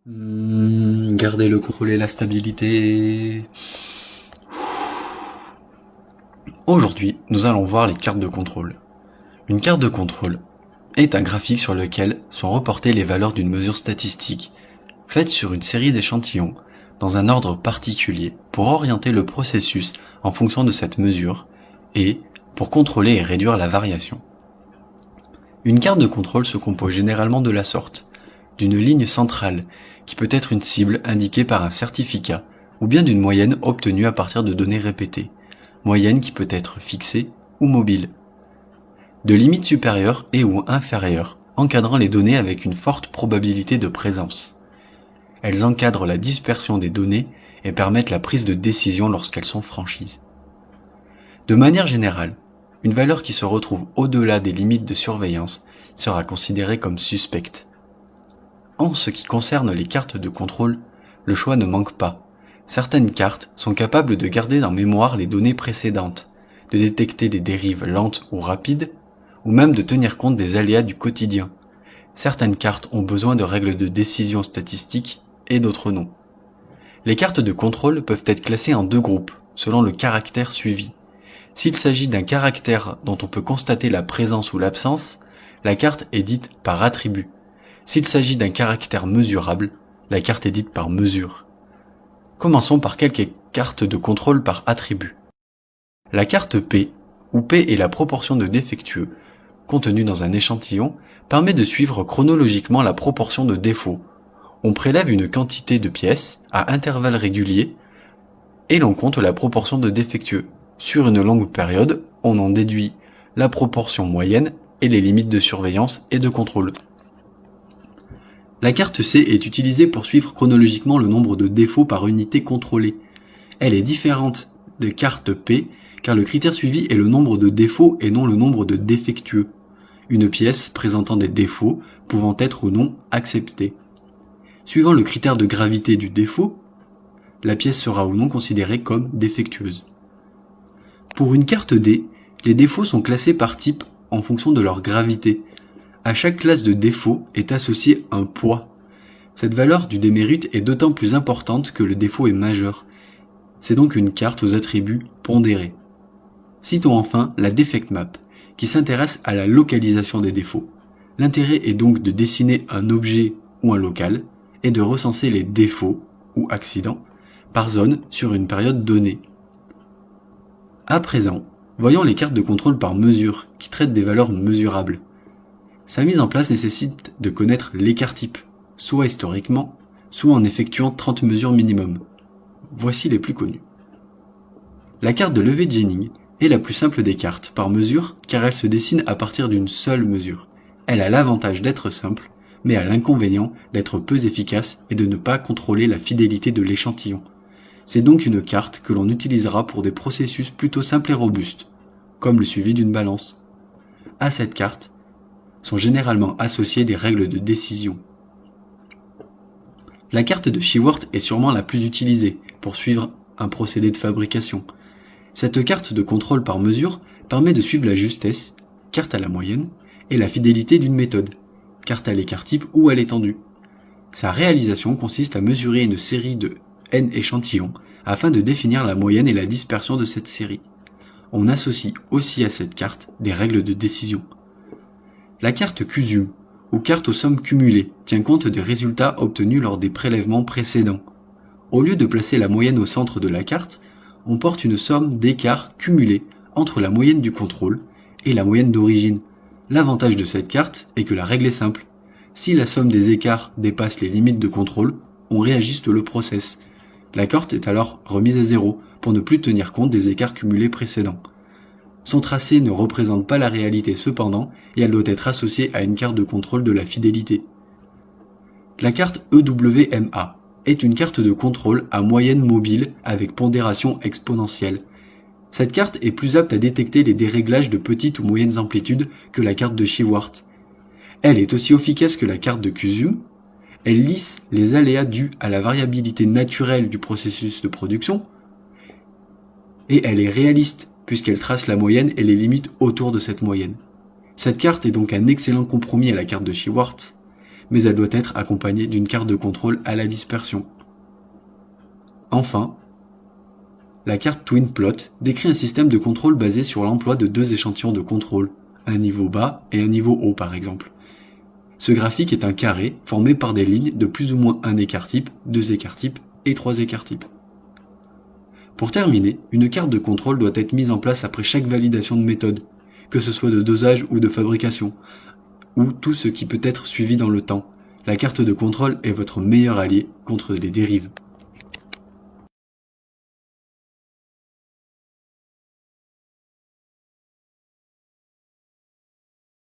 Garder le contrôle et la stabilité. Aujourd'hui, nous allons voir les cartes de contrôle. Une carte de contrôle est un graphique sur lequel sont reportées les valeurs d'une mesure statistique, faite sur une série d'échantillons, dans un ordre particulier, pour orienter le processus en fonction de cette mesure, et pour contrôler et réduire la variation. Une carte de contrôle se compose généralement de la sorte, d'une ligne centrale, qui peut être une cible indiquée par un certificat, ou bien d'une moyenne obtenue à partir de données répétées, moyenne qui peut être fixée ou mobile. De limites supérieures et ou inférieures, encadrant les données avec une forte probabilité de présence. Elles encadrent la dispersion des données et permettent la prise de décision lorsqu'elles sont franchies. De manière générale, une valeur qui se retrouve au-delà des limites de surveillance sera considérée comme suspecte. En ce qui concerne les cartes de contrôle, le choix ne manque pas. Certaines cartes sont capables de garder en mémoire les données précédentes, de détecter des dérives lentes ou rapides, ou même de tenir compte des aléas du quotidien. Certaines cartes ont besoin de règles de décision statistiques et d'autres non. Les cartes de contrôle peuvent être classées en deux groupes, selon le caractère suivi. S'il s'agit d'un caractère dont on peut constater la présence ou l'absence, la carte est dite par attribut. S'il s'agit d'un caractère mesurable, la carte est dite par mesure. Commençons par quelques cartes de contrôle par attribut. La carte P, où P est la proportion de défectueux contenue dans un échantillon, permet de suivre chronologiquement la proportion de défauts. On prélève une quantité de pièces à intervalles réguliers et l'on compte la proportion de défectueux. Sur une longue période, on en déduit la proportion moyenne et les limites de surveillance et de contrôle. La carte C est utilisée pour suivre chronologiquement le nombre de défauts par unité contrôlée. Elle est différente des cartes P car le critère suivi est le nombre de défauts et non le nombre de défectueux. Une pièce présentant des défauts pouvant être ou non acceptée. Suivant le critère de gravité du défaut, la pièce sera ou non considérée comme défectueuse. Pour une carte D, les défauts sont classés par type en fonction de leur gravité. À chaque classe de défaut est associé un poids. Cette valeur du démérite est d'autant plus importante que le défaut est majeur. C'est donc une carte aux attributs pondérés. Citons enfin la defect map, qui s'intéresse à la localisation des défauts. L'intérêt est donc de dessiner un objet ou un local, et de recenser les défauts, ou accidents, par zone sur une période donnée. À présent, voyons les cartes de contrôle par mesure, qui traitent des valeurs mesurables. Sa mise en place nécessite de connaître l'écart type, soit historiquement, soit en effectuant 30 mesures minimum. Voici les plus connues. La carte de levée de Jennings est la plus simple des cartes par mesure car elle se dessine à partir d'une seule mesure. Elle a l'avantage d'être simple, mais a l'inconvénient d'être peu efficace et de ne pas contrôler la fidélité de l'échantillon. C'est donc une carte que l'on utilisera pour des processus plutôt simples et robustes, comme le suivi d'une balance. À cette carte sont généralement associées des règles de décision. La carte de Shewhart est sûrement la plus utilisée pour suivre un procédé de fabrication. Cette carte de contrôle par mesure permet de suivre la justesse, carte à la moyenne, et la fidélité d'une méthode, carte à l'écart type ou à l'étendue. Sa réalisation consiste à mesurer une série de n échantillons afin de définir la moyenne et la dispersion de cette série. On associe aussi à cette carte des règles de décision. La carte CUSUM, ou carte aux sommes cumulées, tient compte des résultats obtenus lors des prélèvements précédents. Au lieu de placer la moyenne au centre de la carte, on porte une somme d'écarts cumulés entre la moyenne du contrôle et la moyenne d'origine. L'avantage de cette carte est que la règle est simple. Si la somme des écarts dépasse les limites de contrôle, on réajuste le process. La carte est alors remise à zéro pour ne plus tenir compte des écarts cumulés précédents. Son tracé ne représente pas la réalité cependant et elle doit être associée à une carte de contrôle de la fidélité. La carte EWMA est une carte de contrôle à moyenne mobile avec pondération exponentielle. Cette carte est plus apte à détecter les déréglages de petites ou moyennes amplitudes que la carte de Shewhart. Elle est aussi efficace que la carte de CUSUM. Elle lisse les aléas dus à la variabilité naturelle du processus de production et elle est réaliste puisqu'elle trace la moyenne et les limites autour de cette moyenne. Cette carte est donc un excellent compromis à la carte de Shewhart, mais elle doit être accompagnée d'une carte de contrôle à la dispersion. Enfin, la carte TwinPlot décrit un système de contrôle basé sur l'emploi de deux échantillons de contrôle, un niveau bas et un niveau haut par exemple. Ce graphique est un carré formé par des lignes de plus ou moins un écart type, deux écarts types et trois écarts types. Pour terminer, une carte de contrôle doit être mise en place après chaque validation de méthode, que ce soit de dosage ou de fabrication, ou tout ce qui peut être suivi dans le temps. La carte de contrôle est votre meilleur allié contre les dérives.